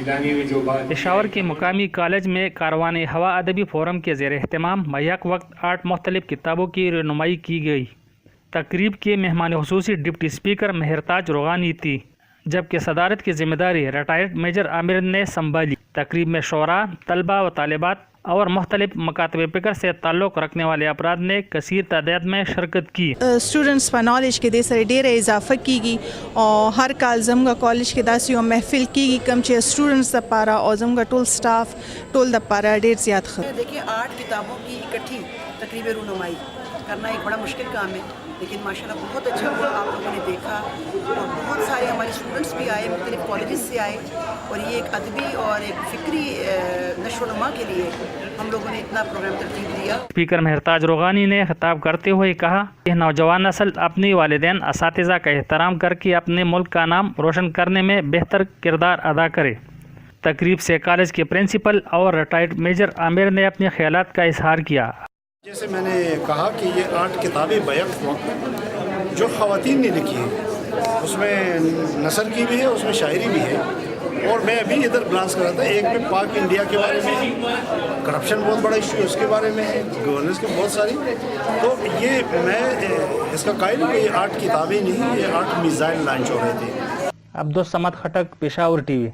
پشاور کے مقامی کالج میں کاروان ہوا ادبی فورم کے زیر اہتمام بیک وقت 8 مختلف کتابوں کی رونمائی کی گئی۔ تقریب کے مہمان خصوصی ڈپٹی اسپیکر مہرتاج روغانی تھی، جبکہ صدارت کی ذمہ داری ریٹائرڈ میجر عامر نے سنبھالی۔ تقریب میں شعراء، طلباء و طالبات اور مختلف مکاتب فکر سے تعلق رکھنے والے افراد نے کثیر تعداد میں شرکت کی۔ اسٹوڈنٹس پر نالج کے دے سر ڈیر اضافہ کی گی اور ہر کال زمگا کالج کے داسی محفل کی گی کم چھ اسٹوڈنٹس پارا اور زمگا ٹول سٹاف ٹول پارا ڈیر زیادہ دیکھیے 8 کتابوں کی اکٹھی تقریب رونمائی کرنا ایک بڑا مشکل کام ہے، لیکن ماشاءاللہ بہت اچھا ہوا، آپ لوگوں نے دیکھا اور بہت سارے ہمارے اسٹوڈنٹس بھی آئے، مختلف کالجز سے آئے، اور یہ ایک ادبی اور ایک فکری نشو و نما کے لیے ہم لوگوں نے اتنا پروگرام ترتیب دیا۔ اسپیکر مہرتاج روغانی نے خطاب کرتے ہوئے کہا کہ نوجوان نسل اپنی والدین اساتذہ کا احترام کر کے اپنے ملک کا نام روشن کرنے میں بہتر کردار ادا کرے۔ تقریب سے کالج کے پرنسپل اور ریٹائرڈ میجر عامر نے اپنے خیالات کا اظہار کیا۔ جیسے میں نے کہا کہ یہ 8 کتابیں بیک وقت جو خواتین نے لکھی ہیں، اس میں نثر کی بھی ہے، اس میں شاعری بھی ہے، اور میں ابھی ادھر گلانس کر رہا تھا، ایک میں پاک انڈیا کے بارے میں ہے، کرپشن بہت بڑا ایشو ہے اس کے بارے میں ہے، گورننس کے بہت ساری، تو یہ میں اس کا قائل ہوں کہ یہ 8 کتابیں نہیں، یہ 8 میزائل لانچ ہو رہے تھے۔ عبدالصمد خٹک، پشاور ٹی وی۔